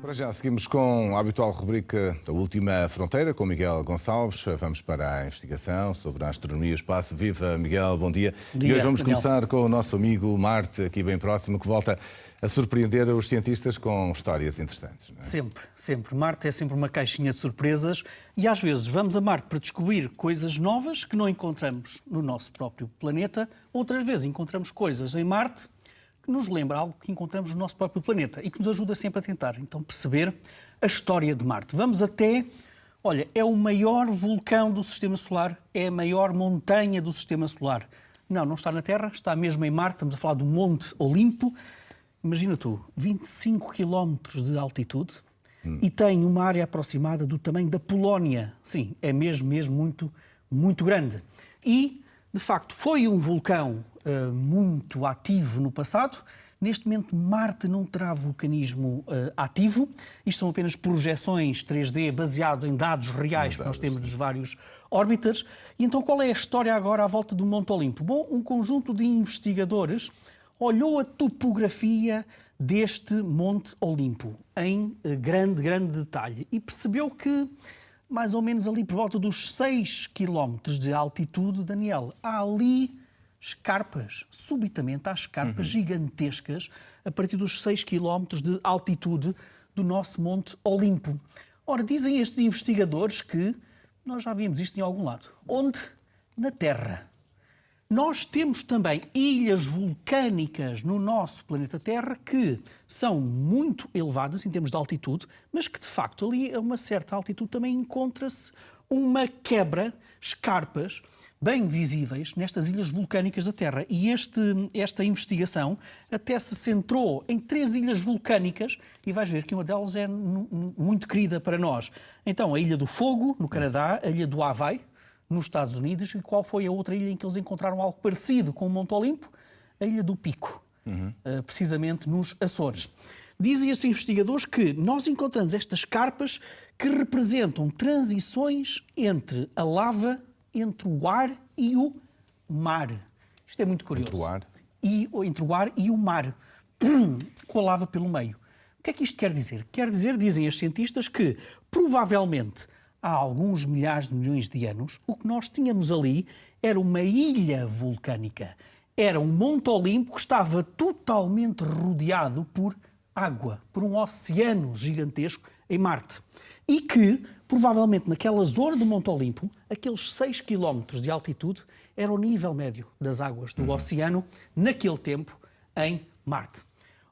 Para já seguimos com a habitual rubrica da Última Fronteira, com Miguel Gonçalves. Vamos para a investigação sobre a astronomia e o espaço. Viva, Miguel, bom dia. Bom dia, e hoje vamos Miguel. começar com o nosso amigo Marte, aqui bem próximo, que volta a surpreender os cientistas com histórias interessantes. Não é? Sempre, sempre. Marte é sempre uma caixinha de surpresas e às vezes vamos a Marte para descobrir coisas novas que não encontramos no nosso próprio planeta. Outras vezes encontramos coisas em Marte que nos lembra algo que encontramos no nosso próprio planeta e que nos ajuda sempre a tentar, então, perceber a história de Marte. Vamos até... Olha, é o maior vulcão do Sistema Solar, é a maior montanha do Sistema Solar. Não está na Terra, está mesmo em Marte, estamos a falar do Monte Olimpo. Imagina tu, 25 km de altitude e tem uma área aproximada do tamanho da Polónia. Sim, é mesmo muito, muito grande. E, de facto, foi um vulcão muito ativo no passado. Neste momento, Marte não terá vulcanismo ativo. Isto são apenas projeções 3D baseado em dados reais que nós temos dos vários órbitas. E então, qual é a história agora à volta do Monte Olimpo? Bom, um conjunto de investigadores olhou a topografia deste Monte Olimpo em grande detalhe e percebeu que, mais ou menos ali por volta dos 6 km de altitude, Daniel, há ali escarpas, subitamente há escarpas gigantescas a partir dos 6 km de altitude do nosso Monte Olimpo. Ora, dizem estes investigadores que nós já vimos isto em algum lado. Onde? Na Terra. Nós temos também ilhas vulcânicas no nosso planeta Terra que são muito elevadas em termos de altitude, mas que de facto ali a uma certa altitude também encontra-se uma quebra, escarpas bem visíveis nestas ilhas vulcânicas da Terra. E esta investigação até se centrou em 3 ilhas vulcânicas e vais ver que uma delas é muito querida para nós. Então, a Ilha do Fogo, no Canadá, a Ilha do Havaí, nos Estados Unidos, e qual foi a outra ilha em que eles encontraram algo parecido com o Monte Olimpo? A Ilha do Pico, precisamente nos Açores. Dizem estes investigadores que nós encontramos estas carpas que representam transições entre a lava, entre o ar e o mar. Isto é muito curioso. Entre o ar e o mar, com a lava pelo meio. O que é que isto quer dizer? Quer dizer, dizem estes cientistas, que provavelmente há alguns milhares de milhões de anos, o que nós tínhamos ali era uma ilha vulcânica. Era um Monte Olimpo que estava totalmente rodeado por água, por um oceano gigantesco em Marte. E que, provavelmente, naquela zona do Monte Olimpo, aqueles 6 km de altitude era o nível médio das águas do oceano, naquele tempo, em Marte.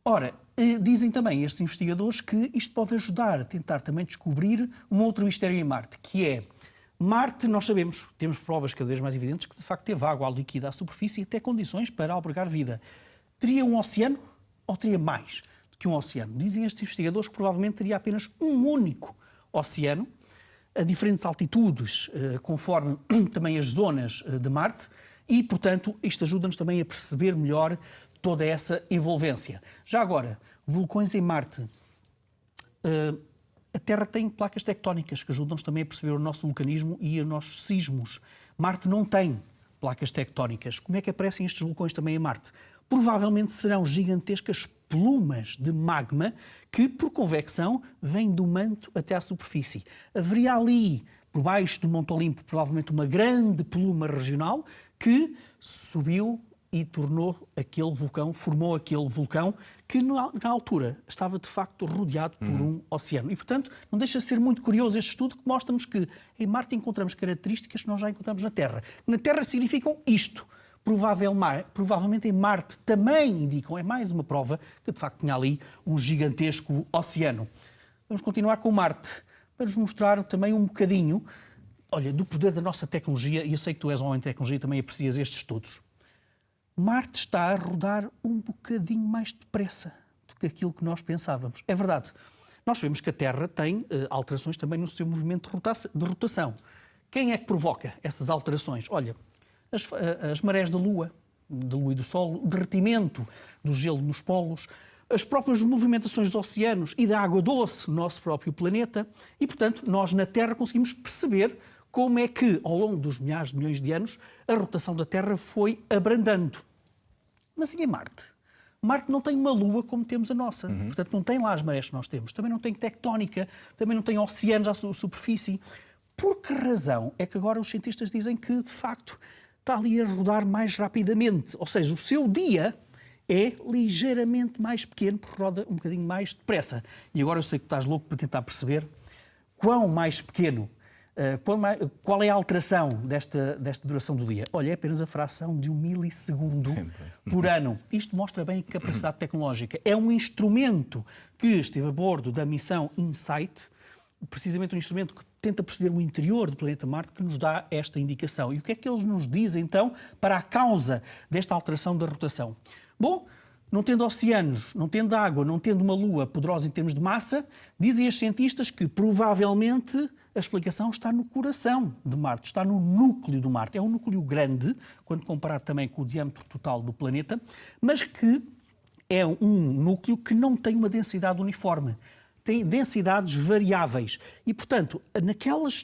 Ora, dizem também estes investigadores que isto pode ajudar a tentar também descobrir um outro mistério em Marte, que é Marte, nós sabemos, temos provas cada vez mais evidentes que de facto teve água líquida à superfície e até condições para albergar vida. Teria um oceano ou teria mais do que um oceano? Dizem estes investigadores que provavelmente teria apenas um único oceano, a diferentes altitudes, conforme também as zonas de Marte, e, portanto, isto ajuda-nos também a perceber melhor toda essa envolvência. Já agora, vulcões em Marte. A Terra tem placas tectónicas que ajudam-nos também a perceber o nosso vulcanismo e os nossos sismos. Marte não tem placas tectónicas. Como é que aparecem estes vulcões também em Marte? Provavelmente serão gigantescas plumas de magma que, por convecção, vêm do manto até à superfície. Haveria ali, por baixo do Monte Olimpo, provavelmente uma grande pluma regional que subiu e tornou aquele vulcão, formou aquele vulcão que na altura estava de facto rodeado por um oceano. E, portanto, não deixa de ser muito curioso este estudo que mostra-nos que em Marte encontramos características que nós já encontramos na Terra. Na Terra significam isto. Provavelmente em Marte também indicam, é mais uma prova que de facto tinha ali um gigantesco oceano. Vamos continuar com Marte, para nos mostrar também um bocadinho, olha, do poder da nossa tecnologia, e eu sei que tu és um homem de tecnologia e também aprecias estes estudos. Marte está a rodar um bocadinho mais depressa do que aquilo que nós pensávamos. É verdade. Nós sabemos que a Terra tem alterações também no seu movimento de rotação. Quem é que provoca essas alterações? Olha, as marés da Lua e do Sol, o derretimento do gelo nos polos, as próprias movimentações dos oceanos e da água doce no nosso próprio planeta. E, portanto, nós na Terra conseguimos perceber como é que, ao longo dos milhares de milhões de anos, a rotação da Terra foi abrandando. Mas e em Marte? Marte não tem uma lua como temos a nossa. Portanto, não tem lá as marés que nós temos. Também não tem tectónica, também não tem oceanos à superfície. Por que razão é que agora os cientistas dizem que, de facto, está ali a rodar mais rapidamente? Ou seja, o seu dia é ligeiramente mais pequeno, porque roda um bocadinho mais depressa. E agora eu sei que estás louco para tentar perceber quão mais pequeno, qual é a alteração desta duração do dia. Olha, é apenas a fração de 1 milissegundo por ano. Isto mostra bem a capacidade tecnológica. É um instrumento que esteve a bordo da missão InSight, precisamente um instrumento que tenta perceber o interior do planeta Marte, que nos dá esta indicação. E o que é que eles nos dizem, então, para a causa desta alteração da rotação? Bom, não tendo oceanos, não tendo água, não tendo uma lua poderosa em termos de massa, dizem os cientistas que provavelmente a explicação está no coração de Marte, está no núcleo do Marte. É um núcleo grande, quando comparado também com o diâmetro total do planeta, mas que é um núcleo que não tem uma densidade uniforme. Tem densidades variáveis. E, portanto,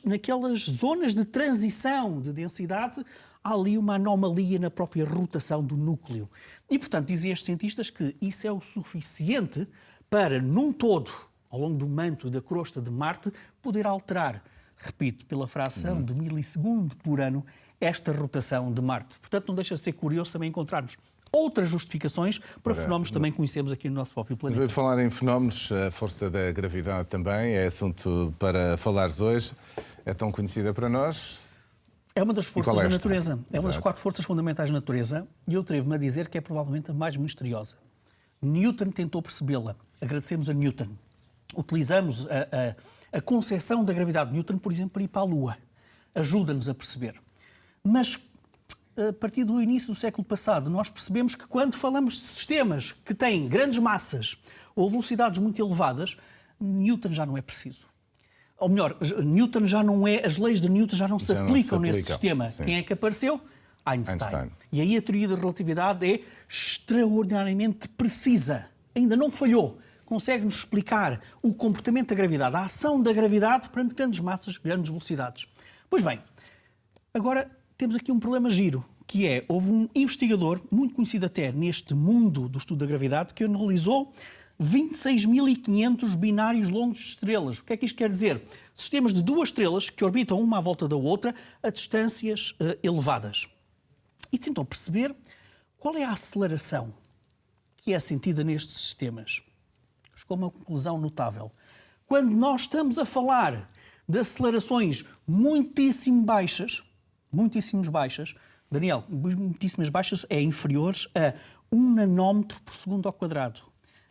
naquelas zonas de transição de densidade, há ali uma anomalia na própria rotação do núcleo. E, portanto, dizem estes cientistas que isso é o suficiente para, num todo, ao longo do manto da crosta de Marte, poder alterar, repito, pela fração de milissegundo por ano, esta rotação de Marte. Portanto, não deixa de ser curioso também encontrarmos outras justificações para fenómenos que também conhecemos aqui no nosso próprio planeta. Falar em fenómenos, a força da gravidade também é assunto para falares hoje. É tão conhecida para nós. É uma das forças da natureza. É uma das Exato. 4 forças fundamentais da natureza e eu atrevo-me a dizer que é provavelmente a mais misteriosa. Newton tentou percebê-la. Agradecemos a Newton. Utilizamos a concepção da gravidade de Newton, por exemplo, para ir para a Lua. Ajuda-nos a perceber. Mas, a partir do início do século passado, nós percebemos que quando falamos de sistemas que têm grandes massas ou velocidades muito elevadas, Newton já não é preciso. Ou melhor, Newton já não é, as leis de Newton já não se aplicam nesse sistema. Sim. Quem é que apareceu? Einstein. E aí a teoria da relatividade é extraordinariamente precisa. Ainda não falhou. Consegue-nos explicar o comportamento da gravidade, a ação da gravidade perante grandes massas, grandes velocidades. Pois bem, agora temos aqui um problema giro, que é, houve um investigador, muito conhecido até neste mundo do estudo da gravidade, que analisou 26.500 binários longos de estrelas. O que é que isto quer dizer? Sistemas de 2 estrelas que orbitam uma à volta da outra a distâncias elevadas. E tentou perceber qual é a aceleração que é sentida nestes sistemas. Chegou a uma conclusão notável. Quando nós estamos a falar de acelerações muitíssimo baixas, Daniel, muitíssimas baixas é inferiores a 1 nanómetro por segundo ao quadrado.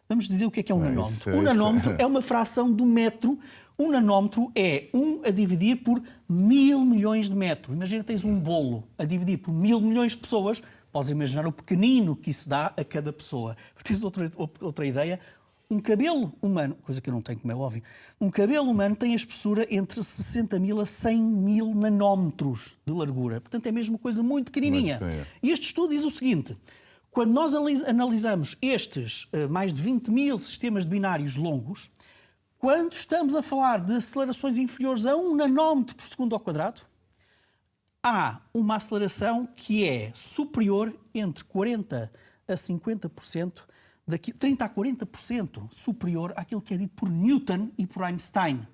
Vamos dizer o que é um nanómetro. Um nanómetro é uma fração do metro. Um nanómetro é 1 a dividir por 1.000 milhões de metros. Imagina que tens um bolo a dividir por 1.000 milhões de pessoas. Podes imaginar o pequenino que isso dá a cada pessoa. Tens outra ideia? Um cabelo humano, coisa que eu não tenho, como é óbvio, um cabelo humano tem a espessura entre 60.000 a 100.000 nanómetros de largura. Portanto, é mesmo uma coisa muito pequenininha. E este estudo diz o seguinte: quando nós analisamos estes mais de 20.000 sistemas de binários longos, quando estamos a falar de acelerações inferiores a 1 nanómetro por segundo ao quadrado, há uma aceleração que é superior entre 40% a 50%, 30% a 40% superior àquilo que é dito por Newton e por Einstein.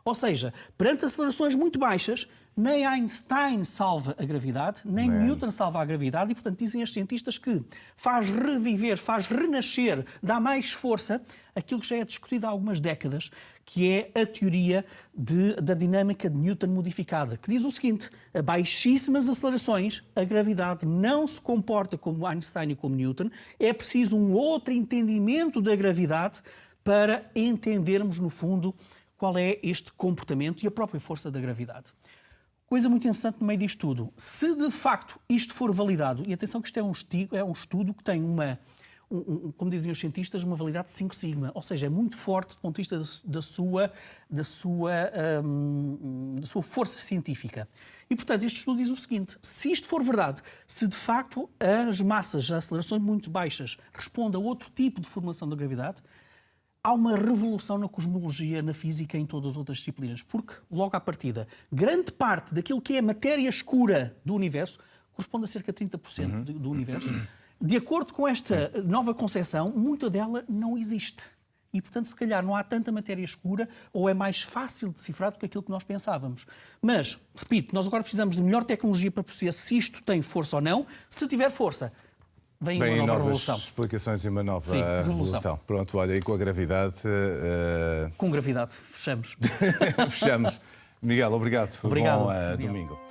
Ou seja, perante acelerações muito baixas, nem Einstein salva a gravidade, nem Newton salva a gravidade e, portanto, dizem os cientistas que faz reviver, faz renascer, dá mais força aquilo que já é discutido há algumas décadas, que é a teoria da dinâmica de Newton modificada, que diz o seguinte: a baixíssimas acelerações, a gravidade não se comporta como Einstein e como Newton, é preciso um outro entendimento da gravidade para entendermos, no fundo, qual é este comportamento e a própria força da gravidade. Coisa muito interessante no meio disto tudo. Se de facto isto for validado, e atenção que isto é um estudo que tem como dizem os cientistas, uma validade de 5 sigma, ou seja, é muito forte do ponto de vista da sua força científica. E, portanto, este estudo diz o seguinte: se isto for verdade, se de facto as massas, as acelerações muito baixas, respondem a outro tipo de formulação da gravidade, há uma revolução na cosmologia, na física e em todas as outras disciplinas, porque, logo à partida, grande parte daquilo que é a matéria escura do universo corresponde a cerca de 30% do universo. De acordo com esta nova concepção, muita dela não existe. E, portanto, se calhar não há tanta matéria escura ou é mais fácil de decifrar do que aquilo que nós pensávamos. Mas, repito, nós agora precisamos de melhor tecnologia para perceber se isto tem força ou não. Se tiver força, vem uma nova novas revolução. explicações e uma nova Sim, revolução. Pronto, olha, e com a gravidade... Com gravidade, fechamos. Fechamos. Miguel, obrigado. Obrigado. Bom Obrigado. domingo.